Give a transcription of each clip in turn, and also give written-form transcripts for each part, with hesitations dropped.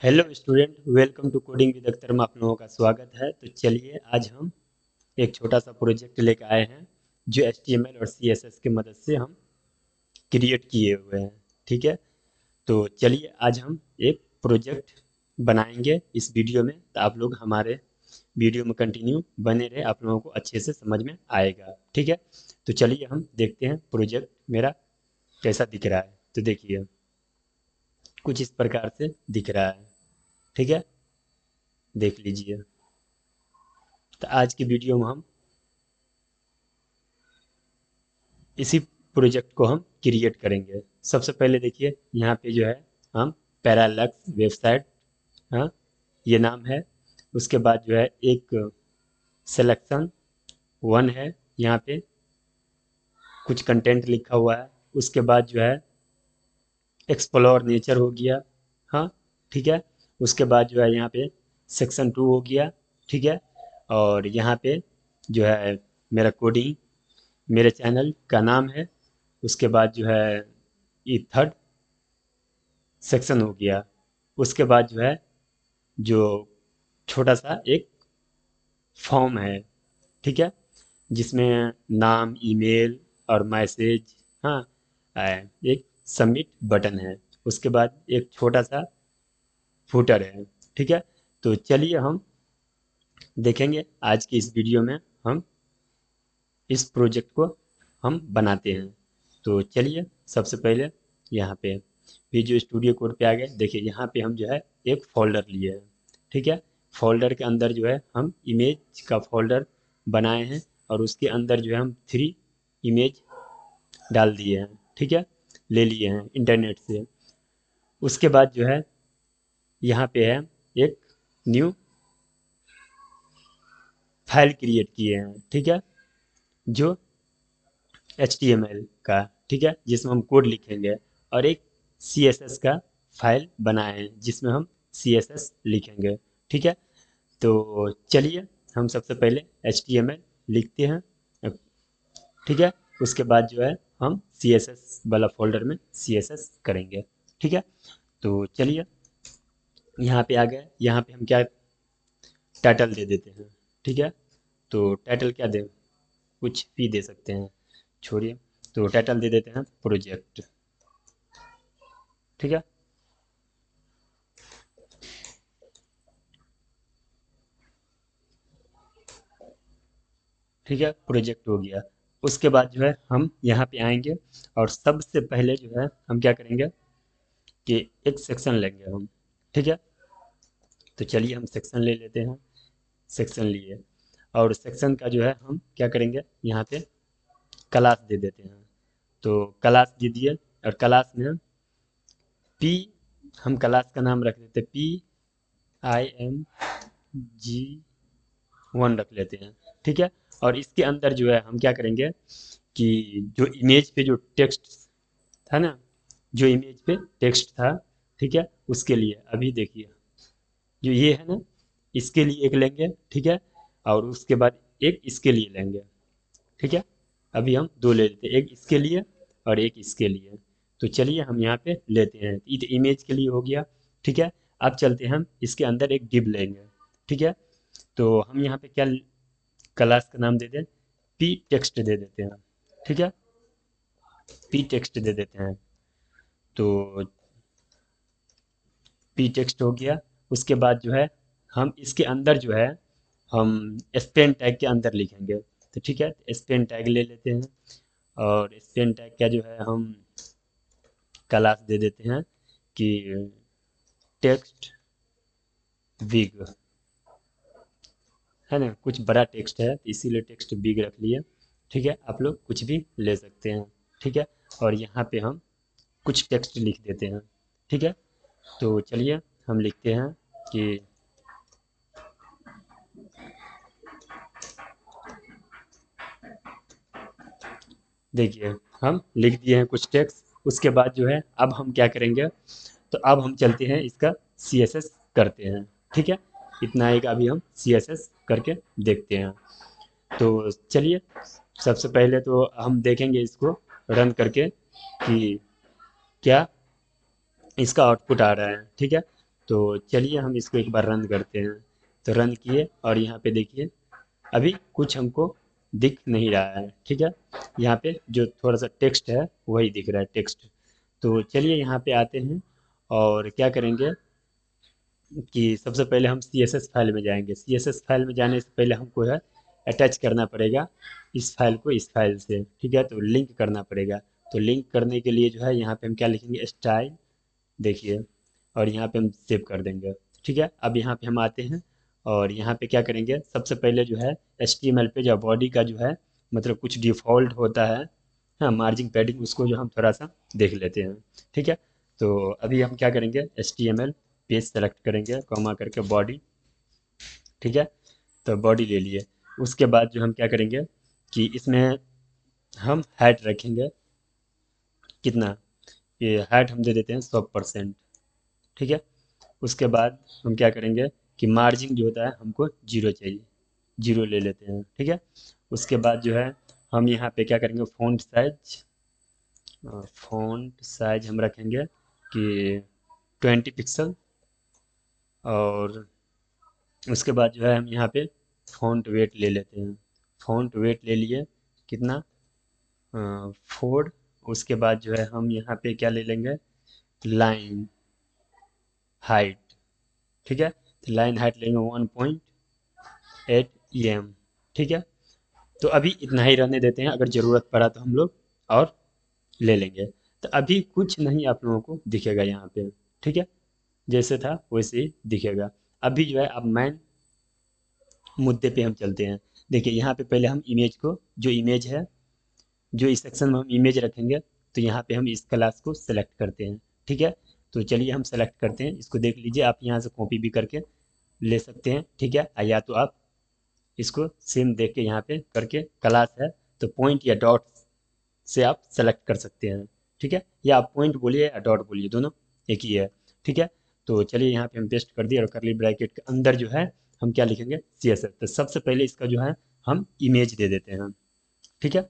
Hello student, welcome to coding with Akhtar में आप लोगों का स्वागत है। तो चलिए आज हम एक छोटा सा प्रोजेक्ट लेकर आए हैं जो HTML और CSS की मदद से हम क्रिएट किए हुए हैं। ठीक है, तो चलिए आज हम एक प्रोजेक्ट बनाएंगे इस वीडियो में। तो आप लोग हमारे वीडियो में कंटिन्यू बने रहे, आप लोगों को अच्छे से समझ में आएगा। ठीक है, तो चलिए हम देखते हैं प्रोजेक्ट मेरा कैसा दिख रहा है। तो देखिए कुछ इस प्रकार से दिख रहा है। ठीक है, देख लीजिए। तो आज की वीडियो में हम इसी प्रोजेक्ट को हम क्रिएट करेंगे। सबसे पहले देखिए यहाँ पे जो है हम पैरालक्स वेबसाइट, हाँ, ये नाम है। उसके बाद जो है एक सिलेक्शन वन है, यहाँ पे कुछ कंटेंट लिखा हुआ है। उसके बाद जो है एक्सप्लोर नेचर हो गया, हाँ, ठीक है। उसके बाद जो है यहाँ पे सेक्शन टू हो गया, ठीक है। और यहाँ पे जो है मेरा कोडिंग, मेरे चैनल का नाम है। उसके बाद जो है ये थर्ड सेक्शन हो गया। उसके बाद जो है जो छोटा सा एक फॉर्म है, ठीक है, जिसमें नाम, ईमेल और मैसेज, हाँ, एक सबमिट बटन है। उसके बाद एक छोटा सा फूटर है। ठीक है, तो चलिए हम देखेंगे आज की इस वीडियो में हम इस प्रोजेक्ट को हम बनाते हैं। तो चलिए सबसे पहले यहाँ पे विजुअल स्टूडियो कोड पे आ गए। देखिए यहाँ पे हम जो है एक फोल्डर लिए हैं, ठीक है। फोल्डर के अंदर जो है हम इमेज का फोल्डर बनाए हैं और उसके अंदर जो है हम थ्री इमेज डाल दिए हैं, ठीक है, ले लिए हैं इंटरनेट से। उसके बाद जो है यहाँ पे है एक न्यू फाइल क्रिएट किए हैं, ठीक है, जो HTML का, ठीक है, जिसमें हम कोड लिखेंगे। और एक CSS का फाइल बनाए हैं जिसमें हम CSS लिखेंगे, ठीक है। तो चलिए हम सबसे पहले HTML लिखते हैं, ठीक है। उसके बाद जो है हम CSS वाला फोल्डर में CSS करेंगे, ठीक है। तो चलिए यहाँ पे आ गए। यहाँ पे हम क्या टाइटल दे देते हैं, ठीक है। तो टाइटल क्या दें, कुछ भी दे सकते हैं, छोड़िए। तो टाइटल दे देते हैं प्रोजेक्ट, ठीक है। ठीक है, प्रोजेक्ट हो गया। उसके बाद जो है हम यहाँ पे आएंगे और सबसे पहले जो है हम क्या करेंगे कि एक सेक्शन लेंगे हम, ठीक है। तो चलिए हम सेक्शन ले लेते हैं। सेक्शन लिए और सेक्शन का जो है हम क्या करेंगे, यहाँ पे क्लास दे देते हैं। तो क्लास दे दिए और क्लास में पी, हम क्लास का नाम रख देते PIMG1 रख लेते हैं, ठीक है। और इसके अंदर जो है हम क्या करेंगे कि जो इमेज पे जो टेक्स्ट था ना, जो इमेज पे टेक्स्ट था, ठीक है, उसके लिए अभी देखिए जो ये है ना, इसके लिए एक लेंगे, ठीक है। और उसके बाद एक इसके लिए लेंगे, ठीक है। अभी हम दो ले लेते हैं, एक इसके लिए और एक इसके लिए। तो चलिए हम यहाँ पे लेते हैं, ये तो इमेज के लिए हो गया, ठीक है। अब चलते हैं हम इसके अंदर एक डिव लेंगे, ठीक है। तो हम यहाँ पे क्या क्लास का नाम दे दें, पी टेक्स्ट दे देते हैं, ठीक है, पी टेक्स्ट दे देते हैं। तो पी टेक्स्ट हो गया। उसके बाद जो है हम इसके अंदर जो है हम स्पेन टैग के अंदर लिखेंगे। तो ठीक है, स्पेन टैग ले लेते हैं और स्पेन टैग का जो है हम क्लास दे देते हैं कि टेक्स्ट बिग, है ना, कुछ बड़ा टेक्स्ट है तो इसीलिए टेक्स्ट बिग रख लिए, ठीक है। आप लोग कुछ भी ले सकते हैं, ठीक है। और यहाँ पे हम कुछ टेक्स्ट लिख देते हैं, ठीक है। तो चलिए हम लिखते हैं कि देखिए हम लिख दिए हैं कुछ टेक्स्ट। उसके बाद जो है अब हम क्या करेंगे, तो अब हम चलते हैं इसका CSS करते हैं, ठीक है। इतना एक अभी हम CSS करके देखते हैं। तो चलिए सबसे पहले तो हम देखेंगे इसको रन करके कि क्या इसका आउटपुट आ रहा है, ठीक है। तो चलिए हम इसको एक बार रन करते हैं। तो रन किए और यहाँ पे देखिए अभी कुछ हमको दिख नहीं रहा है, ठीक है। यहाँ पे जो थोड़ा सा टेक्स्ट है वही दिख रहा है, टेक्स्ट। तो चलिए यहाँ पे आते हैं और क्या करेंगे कि सबसे पहले हम सी एस एस फाइल में जाएंगे। सी एस एस फाइल में जाने से पहले हमको है अटैच करना पड़ेगा इस फाइल को इस फाइल से, ठीक है। तो लिंक करना पड़ेगा। तो लिंक करने के लिए जो है यहाँ पे हम क्या लिखेंगे, स्टाइल, देखिए, और यहाँ पे हम सेव कर देंगे, ठीक है। अब यहाँ पे हम आते हैं और यहाँ पे क्या करेंगे, सबसे पहले जो है HTML पे जो बॉडी का जो है मतलब कुछ डिफ़ॉल्ट होता है, हाँ, मार्जिन पैडिंग, उसको जो हम थोड़ा सा देख लेते हैं, ठीक है। तो अभी हम क्या करेंगे, HTML पेज सेलेक्ट करेंगे, कॉमा करके बॉडी, ठीक है। तो बॉडी ले लिए। उसके बाद जो हम क्या करेंगे कि इसमें हम हाइट रखेंगे कितना, ये हाइट हम दे देते हैं 100%, ठीक है। उसके बाद हम क्या करेंगे कि मार्जिन जो होता है हमको जीरो चाहिए, जीरो ले लेते हैं, ठीक है। उसके बाद जो है हम यहाँ पे क्या करेंगे, फ़ॉन्ट साइज हम रखेंगे कि 20 पिक्सल। और उसके बाद जो है हम यहाँ पे फ़ॉन्ट वेट ले लेते हैं। फ़ॉन्ट वेट ले लिए कितना, 4। उसके बाद जो है हम यहाँ पे क्या ले लेंगे, लाइन हाइट, ठीक है। तो लाइन हाइट लेंगे 1.8 em, ठीक है। तो अभी इतना ही रहने देते हैं, अगर ज़रूरत पड़ा तो हम लोग और ले लेंगे। तो अभी कुछ नहीं आप लोगों को दिखेगा यहाँ पे, ठीक है। जैसे था वैसे ही दिखेगा। अभी जो है अब मेन मुद्दे पे हम चलते हैं। देखिए यहाँ पे पहले हम इमेज को, जो इमेज है, जो इस सेक्शन में हम इमेज रखेंगे, तो यहाँ पे हम इस क्लास को सेलेक्ट करते हैं, ठीक है। तो चलिए हम सेलेक्ट करते हैं, इसको देख लीजिए, आप यहाँ से कॉपी भी करके ले सकते हैं, ठीक है। या तो आप इसको सेम देख के यहाँ पे करके क्लास है तो पॉइंट या डॉट से आप सेलेक्ट कर सकते हैं, ठीक है। या आप पॉइंट बोलिए या डॉट बोलिए, दोनों एक ही है, ठीक है। तो चलिए यहाँ पे हम पेस्ट कर दिए और करली ब्रैकेट के अंदर जो है हम क्या लिखेंगे, सी एस एस। तो सबसे पहले इसका जो है हम इमेज दे देते हैं, ठीक है।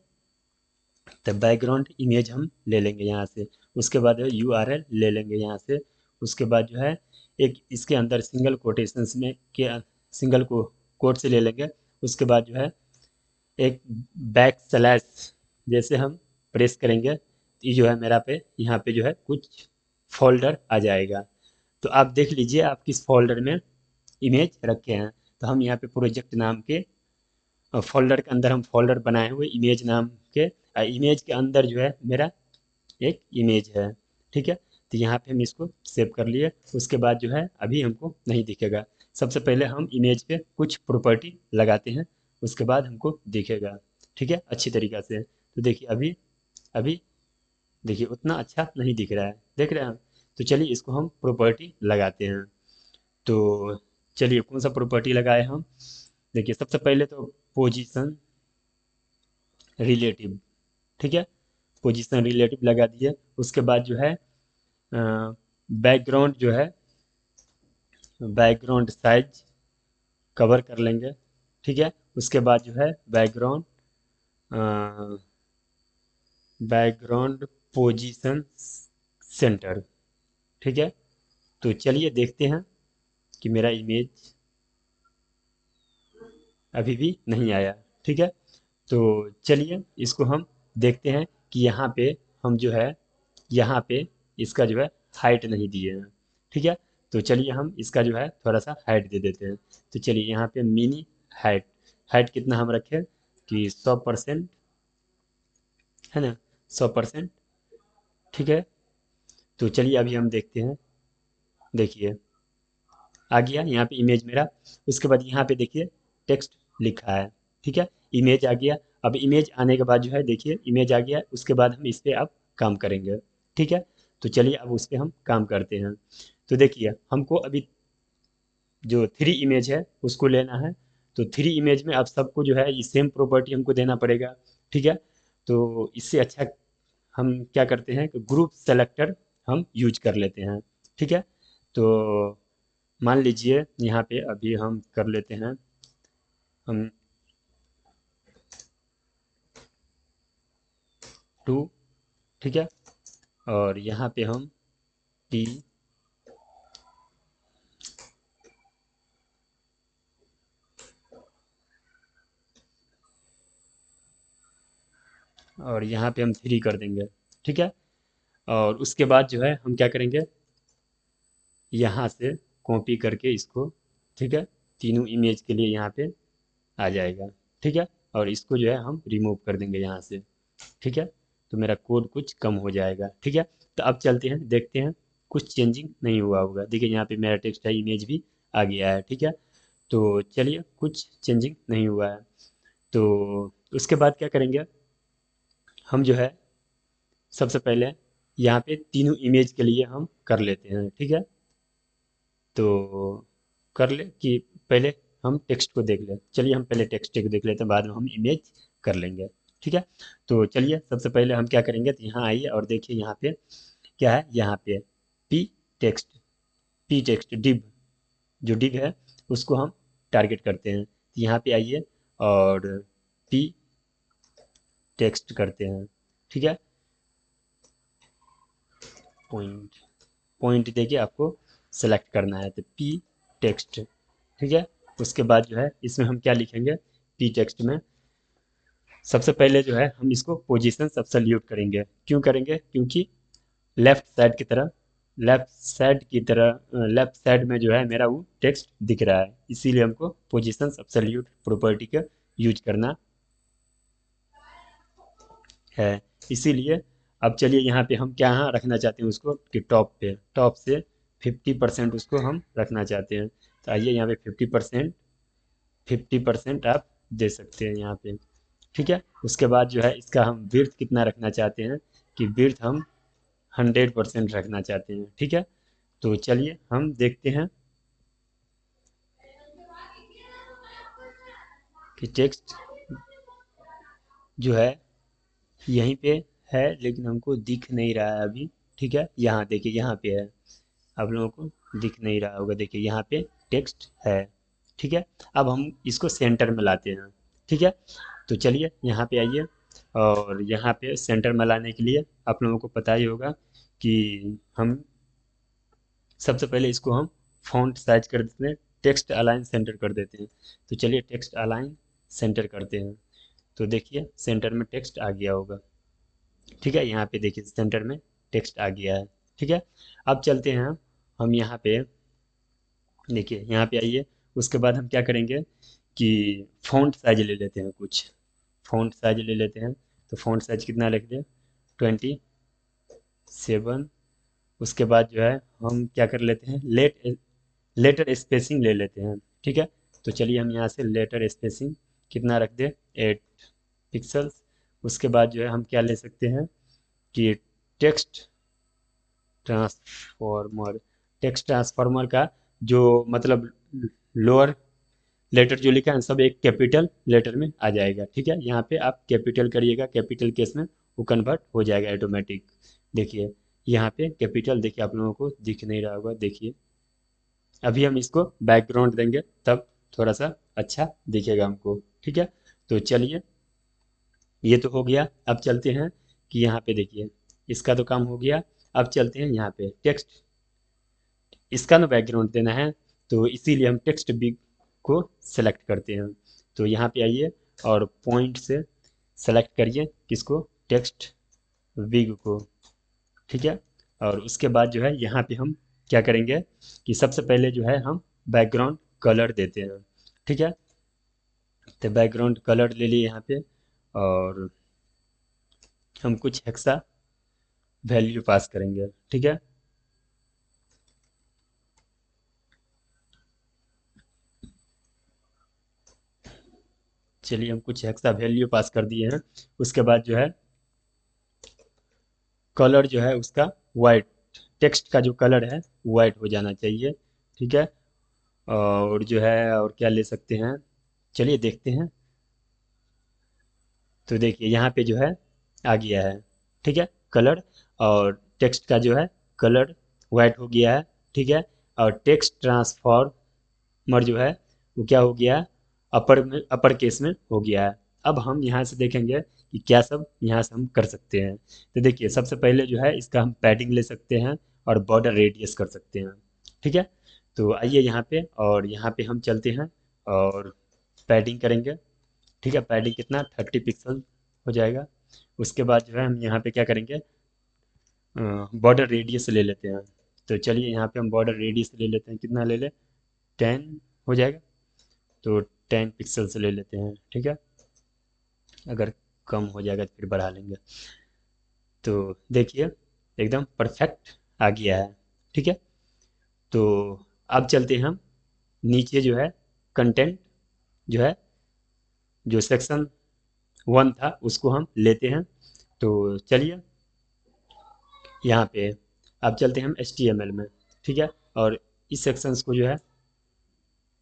तो बैकग्राउंड इमेज हम ले लेंगे यहाँ से। उसके बाद यू आर एल ले लेंगे यहाँ से। उसके बाद जो है एक इसके अंदर सिंगल कोटेशंस में के सिंगल को कोट से ले लेंगे। उसके बाद जो है एक बैक स्लैश जैसे हम प्रेस करेंगे तो ये जो है मेरा पे यहाँ पे जो है कुछ फोल्डर आ जाएगा। तो आप देख लीजिए आप किस फोल्डर में इमेज रखे हैं। तो हम यहाँ पे प्रोजेक्ट नाम के फोल्डर के अंदर हम फोल्डर बनाए हुए इमेज नाम के, इमेज के अंदर जो है मेरा एक इमेज है, ठीक है। तो यहाँ पे हम इसको सेव कर लिए। उसके बाद जो है अभी हमको नहीं दिखेगा। सबसे पहले हम इमेज पे कुछ प्रॉपर्टी लगाते हैं, उसके बाद हमको दिखेगा, ठीक है, अच्छी तरीक़ा से। तो देखिए अभी अभी देखिए उतना अच्छा नहीं दिख रहा है, देख रहे हैं। तो चलिए इसको हम प्रॉपर्टी लगाते हैं। तो चलिए कौन सा प्रॉपर्टी लगाए हम, देखिए सबसे पहले तो पोजीशन रिलेटिव, ठीक है। पोजीशन रिलेटिव लगा दिए। उसके बाद जो है बैकग्राउंड जो है बैकग्राउंड साइज कवर कर लेंगे, ठीक है। उसके बाद जो है बैकग्राउंड पोजीशन सेंटर, ठीक है। तो चलिए देखते हैं कि मेरा इमेज अभी भी नहीं आया, ठीक है। तो चलिए इसको हम देखते हैं कि यहाँ पे हम जो है यहाँ पे इसका जो है हाइट नहीं दिए हैं, ठीक है। तो चलिए हम इसका जो है थोड़ा सा हाइट दे देते हैं। तो चलिए यहाँ पे मिनी हाइट, हाइट कितना हम रखें कि 100%, है ना, 100%, ठीक है। तो चलिए अभी हम देखते हैं, देखिए आ गया यहाँ पे इमेज मेरा। उसके बाद यहाँ पे देखिए टेक्स्ट लिखा है, ठीक है। इमेज आ गया। अब इमेज आने के बाद जो है देखिए इमेज आ गया। उसके बाद हम इस पे अब काम करेंगे, ठीक है। तो चलिए अब उस पे हम काम करते हैं। तो देखिए हमको अभी जो थ्री इमेज है उसको लेना है। तो थ्री इमेज में अब सबको जो है ये सेम प्रॉपर्टी हमको देना पड़ेगा, ठीक है। तो इससे अच्छा हम क्या करते हैं कि ग्रुप सेलेक्टर हम यूज कर लेते हैं, ठीक है। तो मान लीजिए यहाँ पे अभी हम कर लेते हैं, हम 2, ठीक है। और यहाँ पे हम T और यहाँ पे हम 3 कर देंगे। ठीक है, और उसके बाद जो है हम क्या करेंगे, यहाँ से कॉपी करके इसको, ठीक है, तीनों इमेज के लिए यहाँ पे आ जाएगा। ठीक है, और इसको जो है हम रिमूव कर देंगे यहाँ से। ठीक है, तो मेरा कोड कुछ कम हो जाएगा। ठीक है, तो अब चलते हैं, देखते हैं कुछ चेंजिंग नहीं हुआ होगा। देखिए यहाँ पे मेरा टेक्स्ट है, इमेज भी आ गया है। ठीक है, तो चलिए कुछ चेंजिंग नहीं हुआ है। तो उसके बाद क्या करेंगे, हम जो है सबसे पहले यहाँ पे तीनों इमेज के लिए हम कर लेते हैं। ठीक है, तो कर ले कि पहले हम टेक्स्ट को देख ले, चलिए हम पहले टेक्स्ट को देख लेते हैं, बाद में हम इमेज कर लेंगे। ठीक है, तो चलिए सबसे पहले हम क्या करेंगे, तो यहाँ आइए और देखिए यहाँ पे क्या है, यहाँ पे P text, P text div, जो डिव है उसको हम टारगेट करते हैं। तो यहाँ पे आइए और पी टेक्स्ट करते हैं। ठीक है, पॉइंट, पॉइंट देके आपको सेलेक्ट करना है, तो पी टेक्स्ट। ठीक है, उसके बाद जो है इसमें हम क्या लिखेंगे, पी टेक्स्ट में सबसे पहले जो है हम इसको पोजीशन सब्सोल्यूट करेंगे। क्यों करेंगे, क्योंकि लेफ्ट साइड की तरह, लेफ्ट साइड में जो है मेरा वो टेक्स्ट दिख रहा है, इसीलिए हमको पोजीशन सब्सोल्यूट प्रॉपर्टी का यूज करना है। इसीलिए अब चलिए यहाँ पे हम क्या यहाँ रखना चाहते हैं उसको, कि टॉप पे, टॉप से 50% उसको हम रखना चाहते हैं। तो आइए यहाँ पे 50%, 50% आप दे सकते हैं यहाँ पे। ठीक है, उसके बाद जो है इसका हम विड्थ कितना रखना चाहते हैं, कि विड्थ हम 100% रखना चाहते हैं। ठीक है, तो चलिए हम देखते हैं कि टेक्स्ट जो है यहीं पे है, लेकिन हमको दिख नहीं रहा है अभी। ठीक है, यहाँ देखिए यहाँ पे है, आप लोगों को दिख नहीं रहा होगा, देखिए यहाँ पे टेक्स्ट है। ठीक है, अब हम इसको सेंटर में लाते हैं। ठीक है, तो चलिए यहाँ पे आइए, और यहाँ पे सेंटर में लाने के लिए आप लोगों को पता ही होगा कि हम सबसे पहले इसको हम फॉन्ट साइज कर देते हैं, टेक्स्ट अलाइन सेंटर कर देते हैं। तो चलिए टेक्स्ट अलाइन सेंटर करते हैं, तो देखिए सेंटर में टेक्स्ट आ गया होगा। ठीक है, यहाँ पे देखिए सेंटर में टेक्स्ट आ गया है। ठीक है, अब चलते हैं हम यहाँ पे, देखिए यहाँ पे आइए, उसके बाद हम क्या करेंगे कि फ़ॉन्ट साइज ले लेते हैं, कुछ फ़ॉन्ट साइज ले लेते हैं। तो फ़ॉन्ट साइज कितना लिख दें, 27। उसके बाद जो है हम क्या कर लेते हैं, लेटर स्पेसिंग ले लेते हैं। ठीक है, तो चलिए हम यहाँ से लेटर स्पेसिंग कितना रख दें, 8 पिक्सल्स। उसके बाद जो है हम क्या ले सकते हैं कि टेक्स्ट ट्रांसफॉर्मर, टेक्स्ट ट्रांसफॉर्मर का जो मतलब लोअर लेटर जो लिखा है सब एक कैपिटल लेटर में आ जाएगा। ठीक है, यहाँ पे आप कैपिटल करिएगा, कैपिटल केस में वो कन्वर्ट हो जाएगा ऑटोमेटिक। देखिए यहाँ पे कैपिटल, देखिए आप लोगों को दिख नहीं रहा होगा, देखिए अभी हम इसको बैकग्राउंड देंगे तब थोड़ा सा अच्छा दिखेगा हमको। ठीक है, तो चलिए ये तो हो गया। अब चलते हैं कि यहाँ पे देखिए इसका तो काम हो गया। अब चलते हैं यहाँ पे टेक्स्ट, इसका ना बैकग्राउंड देना है, तो इसीलिए हम टेक्स्ट बिग को सेलेक्ट करते हैं। तो यहाँ पे आइए और पॉइंट से सेलेक्ट करिए किसको, टेक्स्ट बिग को। ठीक है, और उसके बाद जो है यहाँ पे हम क्या करेंगे कि सबसे पहले जो है हम बैकग्राउंड कलर देते हैं। ठीक है, तो बैकग्राउंड कलर ले लिए यहाँ पे, और हम कुछ हेक्सा वैल्यू पास करेंगे। ठीक है, चलिए हम कुछ हेक्सा वैल्यू पास कर दिए हैं। उसके बाद जो है कलर जो है उसका वाइट, टेक्स्ट का जो कलर है वाइट हो जाना चाहिए। ठीक है, और जो है और क्या ले सकते हैं, चलिए देखते हैं। तो देखिए यहाँ पे जो है आ गया है। ठीक है, कलर, और टेक्स्ट का जो है कलर वाइट हो गया है। ठीक है, और टेक्स्ट ट्रांसफॉर्मर जो है वो क्या हो गया है, अपर में, अपर केस में हो गया है। अब हम यहाँ से देखेंगे कि क्या सब यहाँ से हम कर सकते हैं। तो देखिए सबसे पहले जो है इसका हम पैडिंग ले सकते हैं और बॉर्डर रेडियस कर सकते हैं। ठीक है, तो आइए यहाँ पे, और यहाँ पे हम चलते हैं और पैडिंग करेंगे। ठीक है, पैडिंग कितना, 30 पिक्सल हो जाएगा। उसके बाद जो है हम यहाँ पे क्या करेंगे, बॉर्डर रेडियस ले लेते हैं। तो चलिए यहाँ पे हम बॉर्डर रेडियस ले लेते हैं, कितना ले लें, 10 हो जाएगा। तो 10 पिक्सल ले लेते हैं, ठीक है। अगर कम हो जाएगा तो फिर बढ़ा लेंगे। तो देखिए एकदम परफेक्ट आ गया है, ठीक है। तो अब चलते हैं हम नीचे, जो है कंटेंट, जो है जो सेक्शन 1 था उसको हम लेते हैं। तो चलिए यहाँ पे अब चलते हैं हम HTML में, ठीक है। और इस सेक्शंस को जो है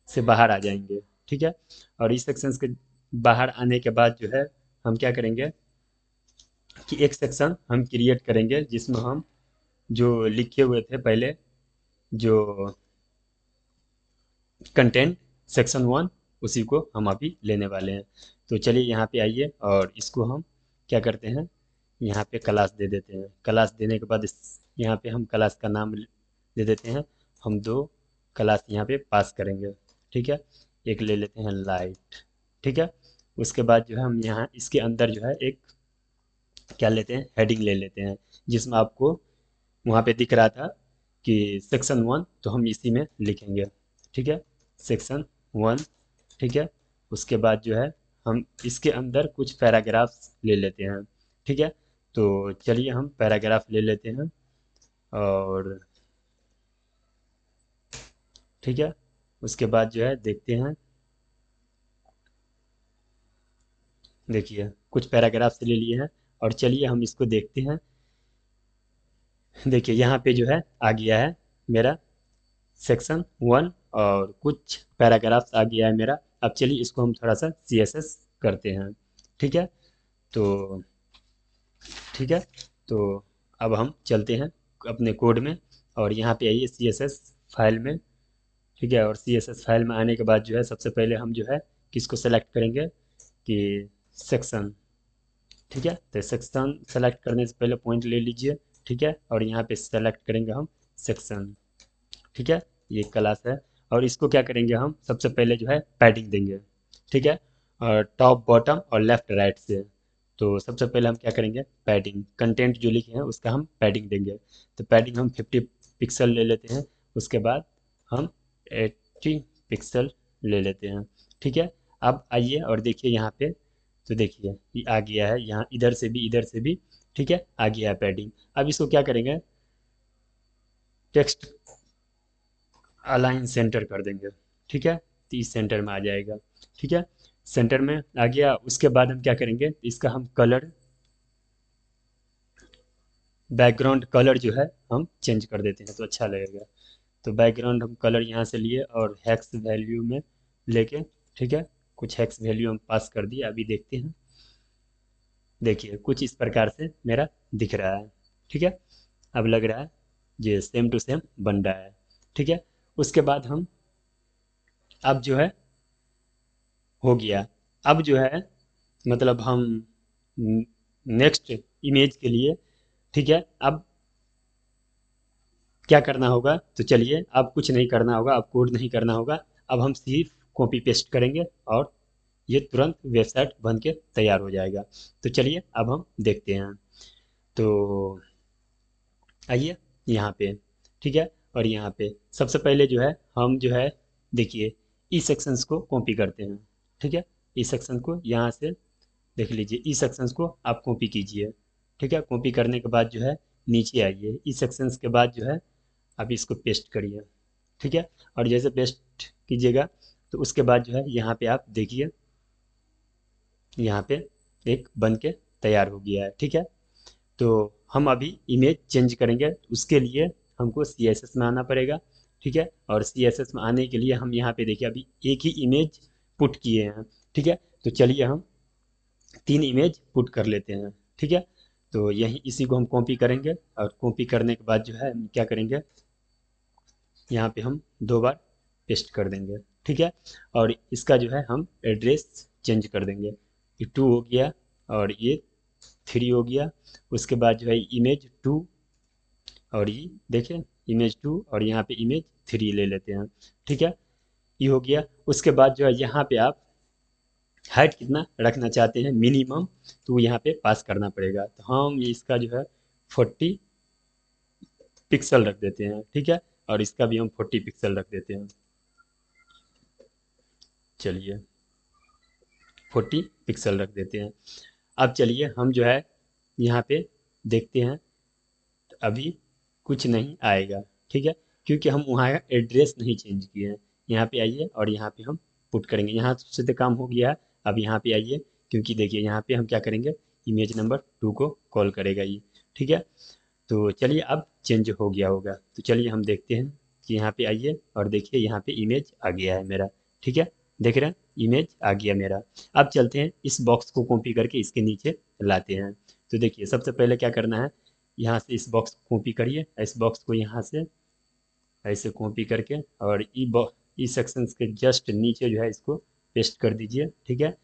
से बाहर आ जाएंगे, ठीक है। और इस सेक्शंस के बाहर आने के बाद जो है हम क्या करेंगे कि एक सेक्शन हम क्रिएट करेंगे जिसमें हम जो लिखे हुए थे पहले, जो कंटेंट सेक्शन 1, उसी को हम अभी लेने वाले हैं। तो चलिए यहाँ पे आइए और इसको हम क्या करते हैं, यहाँ पे क्लास दे देते हैं। क्लास देने के बाद यहाँ पे हम क्लास का नाम दे देते हैं। हम 2 क्लास यहाँ पे पास करेंगे, ठीक है। एक ले लेते हैं लाइट, ठीक है। उसके बाद जो है हम यहाँ इसके अंदर जो है एक क्या लेते हैं, हेडिंग ले लेते हैं, जिसमें आपको वहाँ पे दिख रहा था कि सेक्शन 1, तो हम इसी में लिखेंगे, ठीक है। सेक्शन 1, ठीक है। उसके बाद जो है हम इसके अंदर कुछ पैराग्राफ्स ले लेते हैं, ठीक है। तो चलिए हम पैराग्राफ ले लेते हैं, और ठीक है। उसके बाद जो है देखते हैं, देखिए कुछ पैराग्राफ्स ले लिए हैं, और चलिए हम इसको देखते हैं। देखिए यहाँ पे जो है आ गया है मेरा सेक्शन 1, और कुछ पैराग्राफ्स आ गया है मेरा। अब चलिए इसको हम थोड़ा सा CSS करते हैं, ठीक है। तो ठीक है, तो अब हम चलते हैं अपने कोड में, और यहाँ पे आइए CSS फाइल में, ठीक है। और CSS फाइल में आने के बाद जो है सबसे पहले हम जो है किसको सेलेक्ट करेंगे कि सेक्शन, ठीक है। तो सेक्शन सेलेक्ट करने से पहले पॉइंट ले लीजिए, ठीक है। और यहाँ पे सेलेक्ट करेंगे हम सेक्शन, ठीक है। ये क्लास है, और इसको क्या करेंगे, हम सबसे पहले जो है पैडिंग देंगे, ठीक है। और टॉप बॉटम और लेफ्ट राइट से। तो सबसे पहले हम क्या करेंगे, पैडिंग कंटेंट जो लिखे हैं उसका हम पैडिंग देंगे। तो पैडिंग हम 50 पिक्सल ले लेते हैं। उसके बाद हम 80 पिक्सल ले लेते हैं, ठीक है। अब आइए और देखिए यहाँ पे, तो देखिए ये आ गया है, यहाँ इधर से भी इधर से भी, ठीक है, आ गया है पैडिंग। अब इसको क्या करेंगे, टेक्स्ट अलाइन सेंटर कर देंगे, ठीक है। 30 सेंटर में आ जाएगा, ठीक है। सेंटर में आ गया। उसके बाद हम क्या करेंगे, इसका हम कलर, बैकग्राउंड कलर जो है हम चेंज कर देते हैं तो अच्छा लगेगा। तो बैकग्राउंड हम कलर यहाँ से लिए और हेक्स वैल्यू में लेके, ठीक है, कुछ हेक्स वैल्यू हम पास कर दिए। अभी देखते हैं, देखिए कुछ इस प्रकार से मेरा दिख रहा है, ठीक है। अब लग रहा है ये सेम टू सेम बन रहा है, ठीक है। उसके बाद हम अब जो है हो गया। अब जो है मतलब हम नेक्स्ट इमेज के लिए, ठीक है, अब क्या करना होगा, तो चलिए अब कुछ नहीं करना होगा, अब कोड नहीं करना होगा। अब हम सिर्फ कॉपी पेस्ट करेंगे, और ये तुरंत वेबसाइट बन के तैयार हो जाएगा। तो चलिए अब हम देखते हैं। तो आइए यहाँ पे, ठीक है। और यहाँ पे सबसे पहले जो है हम जो है देखिए ई सेक्शंस को कॉपी करते हैं, ठीक है। ई सेक्शन को यहाँ से देख लीजिए, ई सेक्शंस को आप कॉपी कीजिए, ठीक है। कॉपी करने के बाद जो है नीचे आइए, ई सेक्शंस के बाद जो है आप इसको पेस्ट करिए, ठीक है। और जैसे पेस्ट कीजिएगा तो उसके बाद जो है यहाँ पे आप देखिए, यहाँ पे एक बन के तैयार हो गया है, ठीक है। तो हम अभी इमेज चेंज करेंगे, उसके लिए हमको CSS में आना पड़ेगा, ठीक है। और CSS में आने के लिए हम यहाँ पे देखिए अभी एक ही इमेज पुट किए हैं, ठीक है। तो चलिए हम 3 इमेज पुट कर लेते हैं, ठीक है। तो यही इसी को हम कॉपी करेंगे, और कॉपी करने के बाद जो है हम क्या करेंगे, यहाँ पे हम 2 बार पेस्ट कर देंगे, ठीक है। और इसका जो है हम एड्रेस चेंज कर देंगे, ये 2 हो गया और ये 3 हो गया। उसके बाद जो है इमेज 2, और ये देखिए इमेज 2, और यहाँ पे इमेज 3 ले लेते हैं, ठीक है। ये हो गया। उसके बाद जो है यहाँ पे आप हाइट कितना रखना चाहते हैं मिनिमम, तो यहाँ पे पास करना पड़ेगा। तो हम इसका जो है 40 पिक्सल रख देते हैं, ठीक है। और इसका भी हम 40 पिक्सल रख देते हैं। चलिए 40 पिक्सल रख देते हैं। अब चलिए हम जो है यहाँ पे देखते हैं, तो अभी कुछ नहीं आएगा, ठीक है, क्योंकि हम वहाँ का एड्रेस नहीं चेंज किए हैं। यहाँ पे आइए और यहाँ पे हम पुट करेंगे। यहाँ से तो काम हो गया है। अब यहाँ पे आइए, क्योंकि देखिए यहाँ पे हम क्या करेंगे, इमेज नंबर 2 को कॉल करेगा ये, ठीक है। तो चलिए अब चेंज हो गया होगा, तो चलिए हम देखते हैं कि यहाँ पे आइए और देखिए यहाँ पे इमेज आ गया है मेरा, ठीक है। देख रहे हैं, इमेज आ गया मेरा। अब चलते हैं इस बॉक्स को कॉपी करके इसके नीचे लाते हैं। तो देखिए सबसे पहले क्या करना है, यहाँ से इस बॉक्स को कॉपी करिए, इस बॉक्स को यहाँ से ऐसे कॉपी करके और ई सेक्शन के जस्ट नीचे जो है इसको पेस्ट कर दीजिए, ठीक है।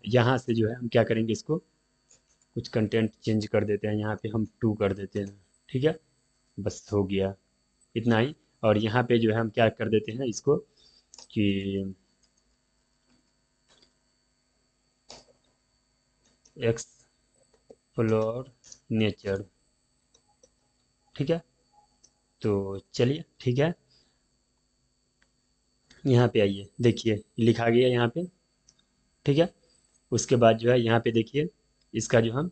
यहाँ से जो है हम क्या करेंगे, इसको कुछ कंटेंट चेंज कर देते हैं, यहाँ पे हम 2 कर देते हैं, ठीक है। बस हो गया इतना ही। और यहाँ पे जो है हम क्या कर देते हैं इसको कि एक्सप्लोर नेचर, ठीक है। तो चलिए ठीक है, यहाँ पे आइए, देखिए लिखा गया यहाँ पे, ठीक है। उसके बाद जो है यहाँ पे देखिए इसका जो हम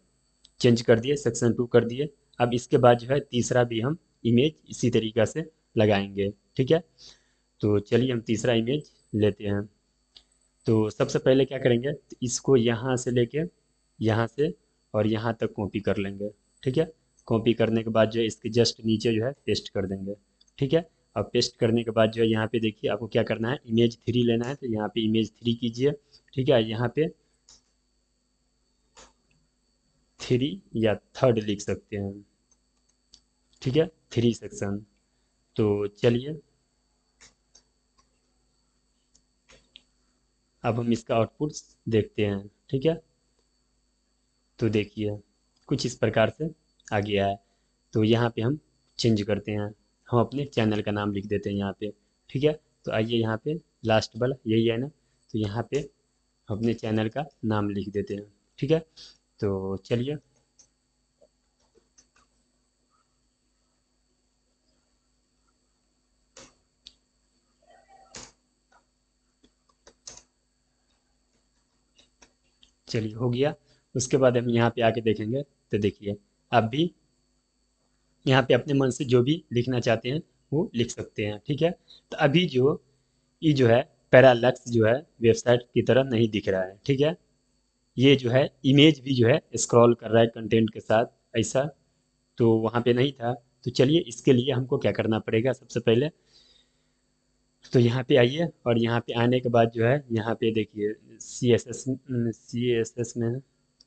चेंज कर दिए, सेक्शन 2 कर दिए। अब इसके बाद जो है तीसरा भी हम इमेज इसी तरीक़ा से लगाएंगे, ठीक है। तो चलिए हम तीसरा इमेज लेते हैं। तो सबसे पहले क्या करेंगे, तो इसको यहाँ से लेके यहाँ से और यहाँ तक कॉपी कर लेंगे, ठीक है। कॉपी करने के बाद जो है इसके जस्ट नीचे जो है पेस्ट कर देंगे, ठीक है। अब पेस्ट करने के बाद जो है यहाँ पे देखिए आपको क्या करना है, इमेज 3 लेना है, तो यहाँ पे इमेज 3 कीजिए, ठीक है। यहाँ पे 3 या थर्ड लिख सकते हैं, ठीक है, 3 सेक्शन। तो चलिए अब हम इसका आउटपुट देखते हैं, ठीक है। तो देखिए कुछ इस प्रकार से आ गया है। तो यहाँ पे हम चेंज करते हैं, हम अपने चैनल का नाम लिख देते हैं यहाँ पे, ठीक है। तो आइए यहाँ पे लास्ट वाला यही है ना, तो यहाँ पे अपने चैनल का नाम लिख देते हैं, ठीक है। तो चलिए चलिए हो गया। उसके बाद हम यहाँ पे आके देखेंगे, तो देखिए अब भी यहाँ पे अपने मन से जो भी लिखना चाहते हैं वो लिख सकते हैं, ठीक है। तो अभी जो ये जो है पैरालक्स जो है वेबसाइट की तरह नहीं दिख रहा है, ठीक है। ये जो है इमेज भी जो है स्क्रॉल कर रहा है कंटेंट के साथ, ऐसा तो वहाँ पे नहीं था। तो चलिए इसके लिए हमको क्या करना पड़ेगा, सबसे पहले तो यहाँ पे आइए और यहाँ पे आने के बाद जो है यहाँ पे देखिए सी एस एस में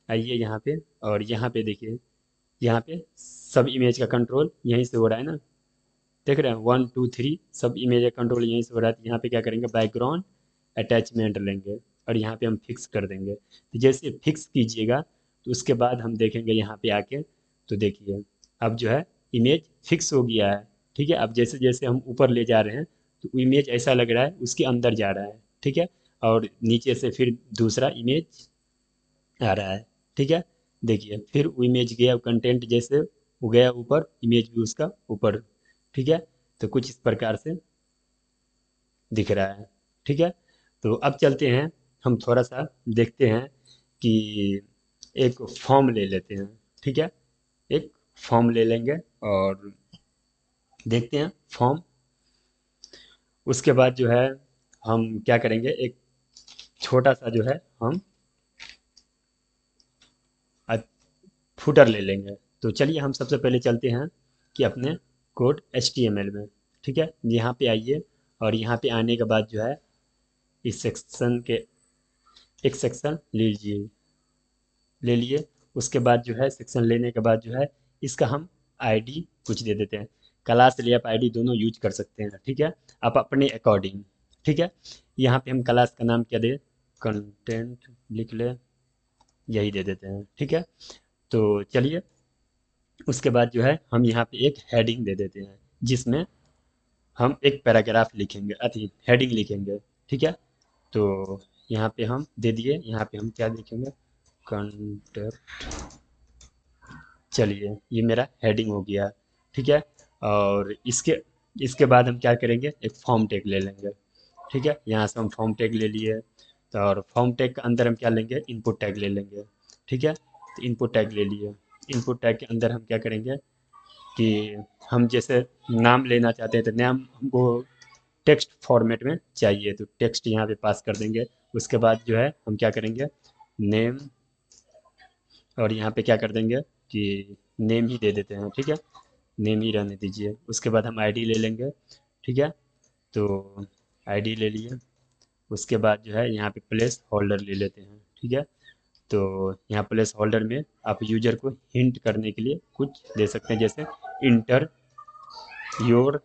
आइए यहाँ पे, और यहाँ पे देखिए यहाँ पे सब इमेज का कंट्रोल यहीं से हो रहा है ना, देख रहे हैं 1 2 3 सब इमेज का कंट्रोल यहीं से हो रहा है। तो यहाँ पे क्या करेंगे, बैकग्राउंड अटैचमेंट लेंगे और यहाँ पे हम फिक्स कर देंगे। तो जैसे फिक्स कीजिएगा तो उसके बाद हम देखेंगे यहाँ पे आके, तो देखिए अब जो है इमेज फिक्स हो गया है, ठीक है। अब जैसे जैसे हम ऊपर ले जा रहे हैं तो इमेज ऐसा लग रहा है उसके अंदर जा रहा है, ठीक है। और नीचे से फिर दूसरा इमेज आ रहा है, ठीक है। देखिए फिर वो इमेज गया कंटेंट, जैसे वो गया ऊपर इमेज भी उसका ऊपर, ठीक है। तो कुछ इस प्रकार से दिख रहा है, ठीक है। तो अब चलते हैं, हम थोड़ा सा देखते हैं कि एक फॉर्म ले लेते हैं, ठीक है। एक फॉर्म ले लेंगे और देखते हैं फॉर्म। उसके बाद जो है हम क्या करेंगे, एक छोटा सा जो है हम फुटर ले लेंगे। तो चलिए हम सबसे पहले चलते हैं कि अपने कोड HTML में, ठीक है। यहाँ पे आइए और यहाँ पे आने के बाद जो है इस सेक्शन के एक सेक्शन लीजिए, ले लिए। उसके बाद जो है सेक्शन लेने के बाद जो है इसका हम आईडी कुछ दे देते हैं, क्लास ले आप आईडी दोनों यूज कर सकते हैं, ठीक है। आप अपने अकॉर्डिंग, ठीक है। यहाँ पे हम क्लास का नाम क्या दे, कंटेंट लिख ले, यही दे देते हैं, ठीक है। तो चलिए उसके बाद जो है हम यहाँ पे एक हेडिंग दे देते हैं जिसमें हम एक पैराग्राफ लिखेंगे, अति हेडिंग लिखेंगे, ठीक है। तो यहाँ पे हम दे दिए, यहाँ पे हम क्या देखेंगे, कंटेंट। चलिए ये मेरा हेडिंग हो गया, ठीक है। और इसके इसके बाद हम क्या करेंगे, एक फॉर्म टैग ले लेंगे, ठीक है। यहाँ से हम फॉर्म टैग ले लिए, तो और फॉर्म टैग के अंदर हम क्या लेंगे, इनपुट टैग ले लेंगे, ठीक है। तो इनपुट टैग ले लिए, इनपुट टैग के अंदर हम क्या करेंगे कि हम जैसे नाम लेना चाहते हैं, तो नाम हमको टेक्स्ट फॉर्मेट में चाहिए, तो टेक्स्ट यहाँ पे पास कर देंगे। उसके बाद जो है हम क्या करेंगे, नेम, और यहाँ पे क्या कर देंगे कि नेम ही दे देते हैं, ठीक है। नेम ही रहने दीजिए। उसके बाद हम आईडी ले लेंगे, ठीक है। तो आईडी ले लिए। उसके बाद जो है यहाँ पे प्लेस होल्डर ले लेते हैं, ठीक है। तो यहाँ प्लेस होल्डर में आप यूजर को हिंट करने के लिए कुछ दे सकते हैं, जैसे इंटर योर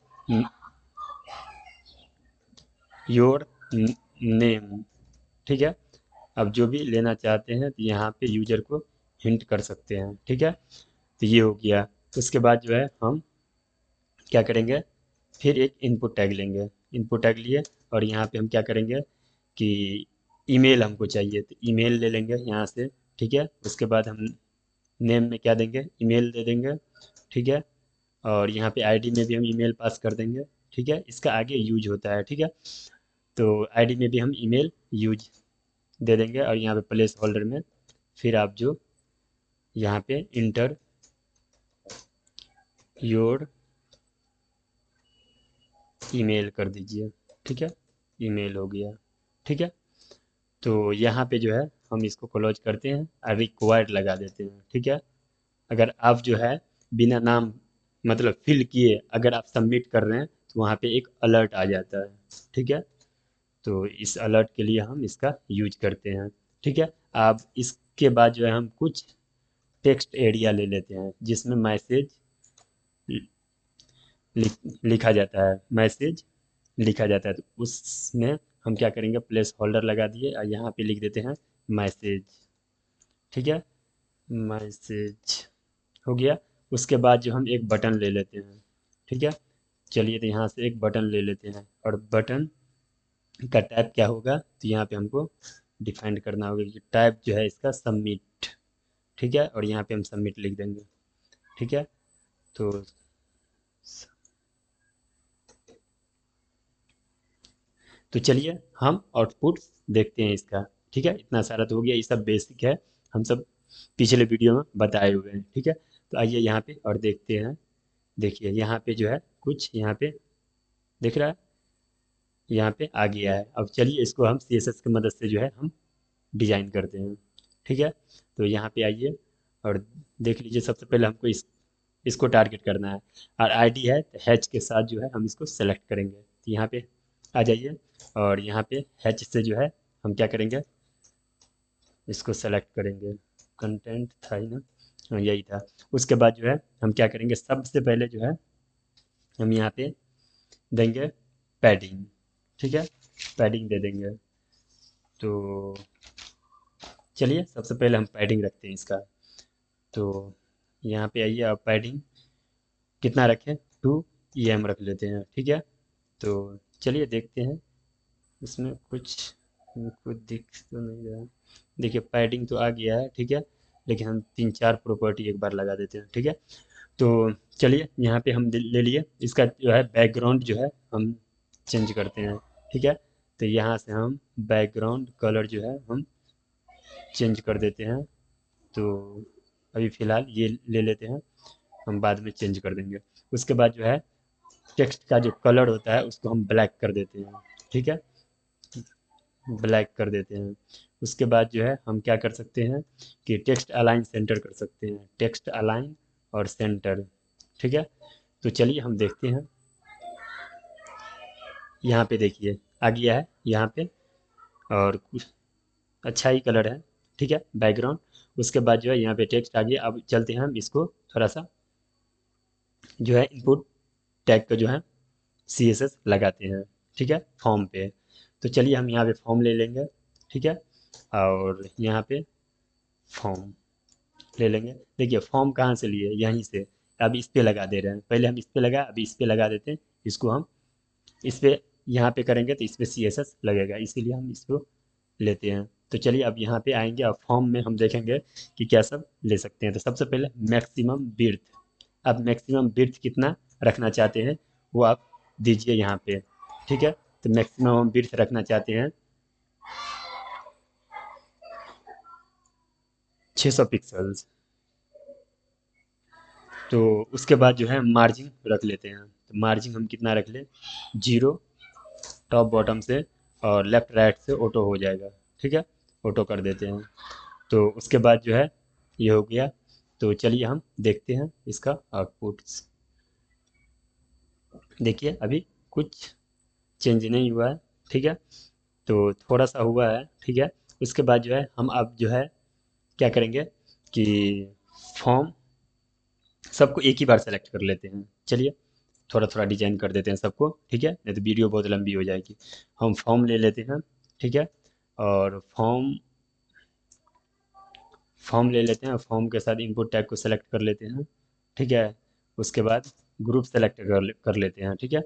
योर नेम, ठीक है। अब जो भी लेना चाहते हैं तो यहाँ पे यूजर को हिंट कर सकते हैं, ठीक है। तो ये हो गया। उसके बाद जो है हम क्या करेंगे, फिर एक इनपुट टैग लेंगे, इनपुट टैग लिए, और यहाँ पे हम क्या करेंगे कि ईमेल हमको चाहिए, तो ईमेल ले लेंगे यहाँ से, ठीक है। उसके बाद हम नेम में क्या देंगे, ईमेल दे देंगे, ठीक है। और यहाँ पे आईडी में भी हम ईमेल पास कर देंगे, ठीक है। इसका आगे यूज होता है, ठीक है। तो आईडी में भी हम ईमेल यूज दे देंगे, और यहाँ पे प्लेस होल्डर में फिर आप जो यहाँ पे इंटर योर ईमेल कर दीजिए, ठीक है। ईमेल हो गया, ठीक है। तो यहाँ पे जो है हम इसको क्लोज करते हैं और रिक्वायर्ड लगा देते हैं, ठीक है। अगर आप जो है बिना नाम मतलब फिल किए अगर आप सबमिट कर रहे हैं, तो वहाँ पे एक अलर्ट आ जाता है, ठीक है। तो इस अलर्ट के लिए हम इसका यूज करते हैं, ठीक है। अब इसके बाद जो है हम कुछ टेक्स्ट एरिया ले लेते हैं, जिसमें मैसेज लिखा जाता है, मैसेज लिखा जाता है। तो उसमें हम क्या करेंगे, प्लेस होल्डर लगा दिए और यहाँ पे लिख देते हैं मैसेज, ठीक है। मैसेज हो गया। उसके बाद जो हम एक बटन ले लेते हैं, ठीक है। चलिए तो यहाँ से एक बटन ले लेते हैं, और बटन का टाइप क्या होगा, तो यहाँ पे हमको डिफाइन करना होगा कि टाइप जो है इसका सबमिट, ठीक है। और यहाँ पे हम सबमिट लिख देंगे, ठीक है। तो चलिए हम आउटपुट देखते हैं इसका, ठीक है। इतना सारा तो हो गया, ये सब बेसिक है, हम सब पिछले वीडियो में बताए हुए हैं, ठीक है। तो आइए यहाँ पे और देखते हैं। देखिए यहाँ पे जो है कुछ यहाँ पे दिख रहा है, यहाँ पे आ गया है। अब चलिए इसको हम CSS की मदद से जो है हम डिजाइन करते हैं, ठीक है। तो यहाँ पे आइए और देख लीजिए, सबसे पहले हमको इसको टारगेट करना है, और आईडी है तो हैच के साथ जो है हम इसको सेलेक्ट करेंगे। तो यहाँ पे आ जाइए, और यहाँ पे हैच से जो है हम क्या करेंगे, इसको सेलेक्ट करेंगे। कंटेंट था ही ना, हाँ यही था। उसके बाद जो है हम क्या करेंगे, सबसे पहले जो है हम यहाँ पे देंगे पैडिंग, ठीक है। पैडिंग दे देंगे। तो चलिए सबसे पहले हम पैडिंग रखते हैं इसका। तो यहाँ पे आइए, आप पैडिंग कितना रखें, 2 EM रख लेते हैं, ठीक है। तो चलिए देखते हैं इसमें कुछ हमको दिख तो नहीं रहा। देखिए पैडिंग तो आ गया है, ठीक है। लेकिन हम 3-4 प्रॉपर्टी एक बार लगा देते हैं, ठीक है। तो चलिए यहाँ पे हम ले लिए, इसका जो है बैकग्राउंड जो है हम चेंज करते हैं, ठीक है। तो यहाँ से हम बैकग्राउंड कलर जो है हम चेंज कर देते हैं। तो अभी फ़िलहाल ये ले लेते हैं, हम बाद में चेंज कर देंगे। उसके बाद जो है टेक्स्ट का जो कलर होता है उसको हम ब्लैक कर देते हैं, ठीक है। ब्लैक कर देते हैं। उसके बाद जो है हम क्या कर सकते हैं कि टेक्स्ट अलाइन सेंटर कर सकते हैं, टेक्स्ट अलाइन और सेंटर, ठीक है। तो चलिए हम देखते हैं। यहाँ पे देखिए आ गया है यहाँ पे, और कुछ अच्छा ही कलर है, ठीक है, बैकग्राउंड। उसके बाद जो है यहाँ पे टेक्स्ट आ गया। अब चलते हैं हम इसको थोड़ा सा जो है इनपुट टैग का जो है CSS लगाते हैं, ठीक है, फॉर्म पे। तो चलिए हम यहाँ पे फॉर्म ले लेंगे, ठीक है। और यहाँ पे फॉर्म ले लेंगे। देखिए फॉर्म कहाँ से लिए, यहीं से। अब इस पे लगा दे रहे हैं, पहले हम इस पे लगा, अभी इस पे लगा देते हैं। इसको हम इस पे यहाँ पे करेंगे तो इस पे CSS लगेगा, इसीलिए हम इसको लेते हैं। तो चलिए अब यहाँ पे आएंगे, अब फॉर्म में हम देखेंगे कि क्या सब ले सकते हैं। तो सबसे पहले मैक्सिमम विड्थ, अब मैक्सिमम विड्थ कितना रखना चाहते हैं वो आप दीजिए यहाँ पे। ठीक है, तो मैक्सिमम हम विड्थ रखना चाहते हैं 600 पिक्सल्स। तो उसके बाद जो है मार्जिन रख लेते हैं, तो मार्जिन हम कितना रख लें, 0 टॉप बॉटम से, और लेफ्ट राइट से ऑटो हो जाएगा। ठीक है, ऑटो कर देते हैं। तो उसके बाद जो है ये हो गया। तो चलिए हम देखते हैं इसका आउटपुट्स। देखिए अभी कुछ चेंज नहीं हुआ है। ठीक है, तो थोड़ा सा हुआ है। ठीक है, उसके बाद जो है हम अब जो है क्या करेंगे कि फॉर्म सबको एक ही बार सेलेक्ट कर लेते हैं। चलिए थोड़ा थोड़ा डिजाइन कर देते हैं सबको, ठीक है, नहीं तो वीडियो बहुत लंबी हो जाएगी। हम फॉर्म ले लेते हैं। ठीक है, और फॉर्म फॉर्म ले लेते हैं, फॉर्म के साथ इनपुट टैग को सेलेक्ट कर लेते हैं। ठीक है, उसके बाद ग्रुप सेलेक्ट कर लेते हैं। ठीक है,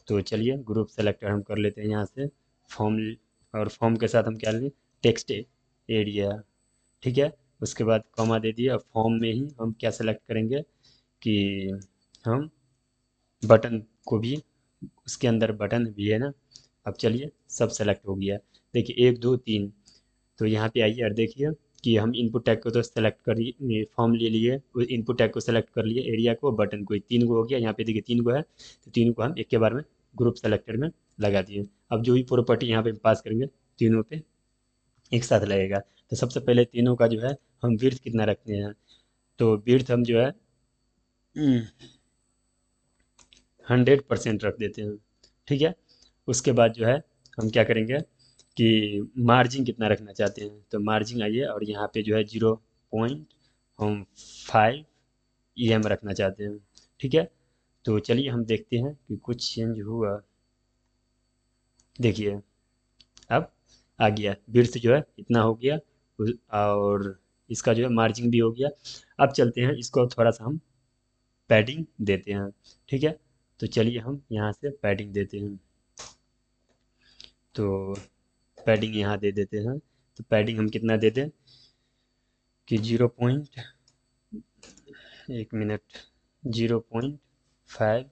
तो चलिए ग्रुप सेलेक्टर हम कर लेते हैं यहाँ से फॉर्म, और फॉर्म के साथ हम क्या लें, टेक्स्ट एरिया। ठीक है, उसके बाद कॉमा दे दिया। अब फॉर्म में ही हम क्या सेलेक्ट करेंगे कि हम बटन को भी, उसके अंदर बटन भी है ना। अब चलिए सब सेलेक्ट हो गया। देखिए 1 2 3, तो यहाँ पे आइए और देखिए कि हम इनपुट टैग को तो सेलेक्ट कर लिए, फॉर्म ले लिए, उस इनपुट टैग को सेलेक्ट कर लिए, एरिया को, बटन को, 3 को हो गया। यहाँ पे देखिए 3 को है, तो 3 को हम एक के बार में ग्रुप सेलेक्टर में लगा दिए। अब जो भी प्रॉपर्टी यहाँ पे पास करेंगे तीनों पे एक साथ लगेगा। तो सबसे पहले तीनों का जो है हम विड्थ कितना रखते हैं, तो विड्थ हम जो है 100% रख देते हैं। ठीक है, उसके बाद जो है हम क्या करेंगे कि मार्जिन कितना रखना चाहते हैं, तो मार्जिन आइए और यहाँ पे जो है 0.5 EM रखना चाहते हैं। ठीक है, तो चलिए हम देखते हैं कि कुछ चेंज हुआ। देखिए अब आ गया, विड्थ जो है इतना हो गया, और इसका जो है मार्जिन भी हो गया। अब चलते हैं इसको थोड़ा सा हम पैडिंग देते हैं। ठीक है, तो चलिए हम यहाँ से पैडिंग देते हैं। तो पैडिंग यहाँ दे देते हैं। तो पैडिंग हम कितना दे दें कि 0.5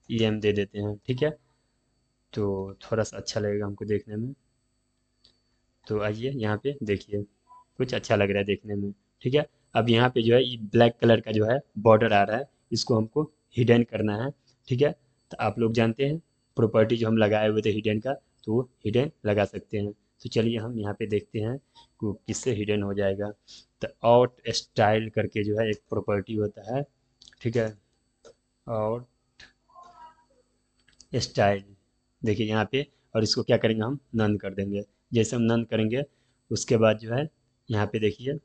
EM दे देते हैं। ठीक है, तो थोड़ा सा अच्छा लगेगा हमको देखने में। तो आइए यहाँ पे देखिए कुछ अच्छा लग रहा है देखने में। ठीक है, अब यहाँ पे जो है ये ब्लैक कलर का जो है बॉर्डर आ रहा है, इसको हमको हिडन करना है। ठीक है, तो आप लोग जानते हैं प्रॉपर्टी जो हम लगाए हुए थे हिडन का, तो वो हिडन लगा सकते हैं। तो चलिए हम यहाँ पे देखते हैं कि वो किससे हिडन हो जाएगा। तो आउट स्टाइल करके जो है एक प्रॉपर्टी होता है। ठीक है, आउट स्टाइल, देखिए यहाँ पे, और इसको क्या करेंगे हम नन कर देंगे। जैसे हम नन करेंगे उसके बाद जो है यहाँ पे देखिए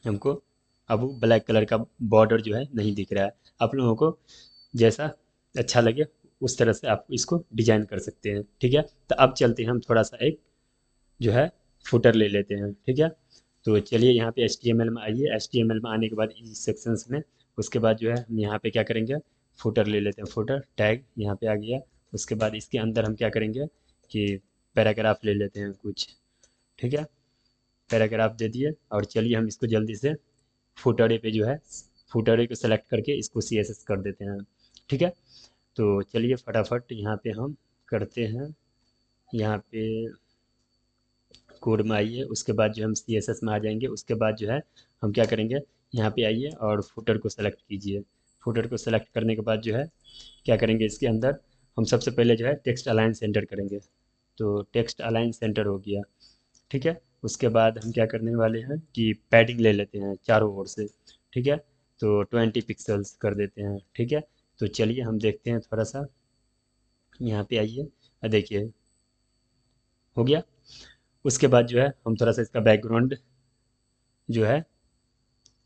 हमको अब वो ब्लैक कलर का बॉर्डर जो है नहीं दिख रहा है। आप लोगों को जैसा अच्छा लगे उस तरह से आप इसको डिजाइन कर सकते हैं। ठीक है, तो अब चलते हैं हम थोड़ा सा एक जो है फुटर ले लेते हैं। ठीक है, तो चलिए यहाँ पे HTML में आइए, HTML में आने के बाद इस सेक्शंस में, उसके बाद जो है हम यहाँ पे क्या करेंगे, फुटर ले लेते हैं। फुटर टैग यहाँ पे आ गया। उसके बाद इसके अंदर हम क्या करेंगे कि पैराग्राफ ले लेते हैं कुछ। ठीक है, पैराग्राफ दे दिए, और चलिए हम इसको जल्दी से फुटरे पे जो है फुटरे को सेलेक्ट करके इसको CSS कर देते हैं। ठीक है, तो चलिए फटाफट यहाँ पे हम करते हैं। यहाँ पे कोड में आइए, उसके बाद जो हम CSS में आ जाएंगे। उसके बाद जो है हम क्या करेंगे, यहाँ पे आइए और फुटर को सेलेक्ट कीजिए। फुटर को सेलेक्ट करने के बाद जो है क्या करेंगे, इसके अंदर हम सबसे पहले जो है टेक्स्ट अलाइन सेंटर करेंगे। तो टेक्स्ट अलाइन सेंटर हो गया। ठीक है, उसके बाद हम क्या करने वाले हैं कि पैडिंग ले लेते हैं चारों ओर से। ठीक है, तो 20 पिक्सल्स कर देते हैं। ठीक है, तो चलिए हम देखते हैं थोड़ा सा, यहाँ पे आइए और देखिए हो गया। उसके बाद जो है हम थोड़ा सा इसका बैकग्राउंड जो है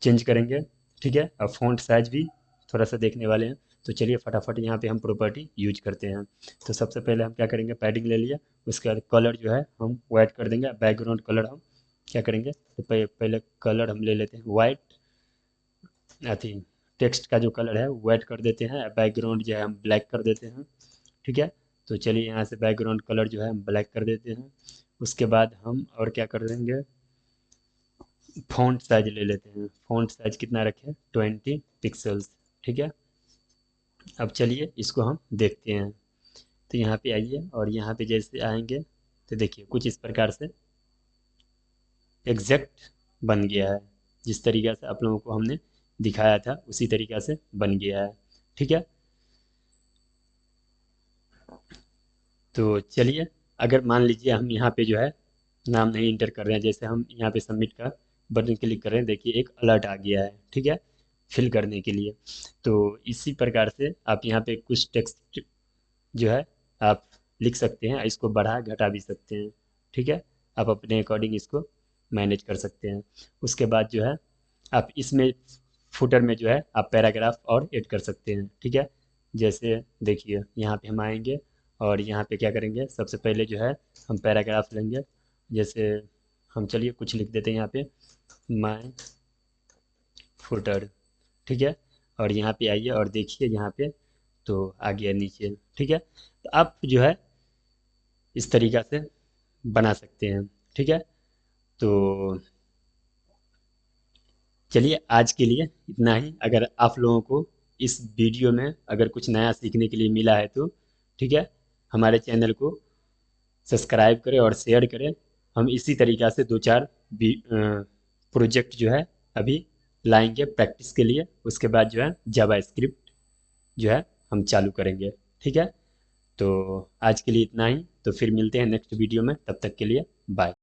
चेंज करेंगे। ठीक है, अब फ़ॉन्ट साइज भी थोड़ा सा देखने वाले हैं। तो चलिए फटाफट यहाँ पे हम प्रॉपर्टी यूज करते हैं। तो सबसे पहले हम क्या करेंगे, पैडिंग ले लिया। उसके बाद कलर जो है हम वाइट कर देंगे। बैकग्राउंड कलर हम क्या करेंगे, तो पहले कलर हम ले लेते हैं वाइट, अथी टेक्स्ट का जो कलर है वाइट कर देते हैं। बैकग्राउंड जो है हम ब्लैक कर देते हैं। ठीक है, तो चलिए यहाँ से बैकग्राउंड कलर जो है हम ब्लैक कर देते हैं। उसके बाद हम और क्या कर देंगे, फ़ॉन्ट साइज ले लेते हैं। फ़ॉन्ट साइज कितना रखें, 20 पिक्सल्स। ठीक है। अब चलिए इसको हम देखते हैं। तो यहाँ पे आइए और यहाँ पे जैसे आएंगे तो देखिए कुछ इस प्रकार से एग्जैक्ट बन गया है। जिस तरीक़ा से आप लोगों को हमने दिखाया था उसी तरीक़ा से बन गया है। ठीक है। तो चलिए, अगर मान लीजिए हम यहाँ पे जो है नाम नहीं इंटर कर रहे हैं, जैसे हम यहाँ पे सबमिट का बटन क्लिक कर रहे हैं, देखिए एक अलर्ट आ गया है। ठीक है, फिल करने के लिए। तो इसी प्रकार से आप यहाँ पे कुछ टेक्स्ट जो है आप लिख सकते हैं, इसको बढ़ा घटा भी सकते हैं। ठीक है, आप अपने अकॉर्डिंग इसको मैनेज कर सकते हैं। उसके बाद जो है आप इसमें फुटर में जो है आप पैराग्राफ और ऐड कर सकते हैं। ठीक है, जैसे देखिए यहाँ पे हम आएंगे और यहाँ पे क्या करेंगे, सबसे पहले जो है हम पैराग्राफ लेंगे। जैसे हम चलिए कुछ लिख देते हैं यहाँ पे, माय फुटर। ठीक है, और यहाँ पे आइए और देखिए यहाँ पे तो आ गया नीचे। ठीक है, तो आप जो है इस तरीक़ा से बना सकते हैं। ठीक है, तो चलिए आज के लिए इतना ही। अगर आप लोगों को इस वीडियो में अगर कुछ नया सीखने के लिए मिला है तो ठीक है, हमारे चैनल को सब्सक्राइब करें और शेयर करें। हम इसी तरीक़ा से दो चार प्रोजेक्ट जो है अभी लाएंगे प्रैक्टिस के लिए। उसके बाद जो है जावा स्क्रिप्ट जो है हम चालू करेंगे। ठीक है, तो आज के लिए इतना ही। तो फिर मिलते हैं नेक्स्ट वीडियो में, तब तक के लिए बाय।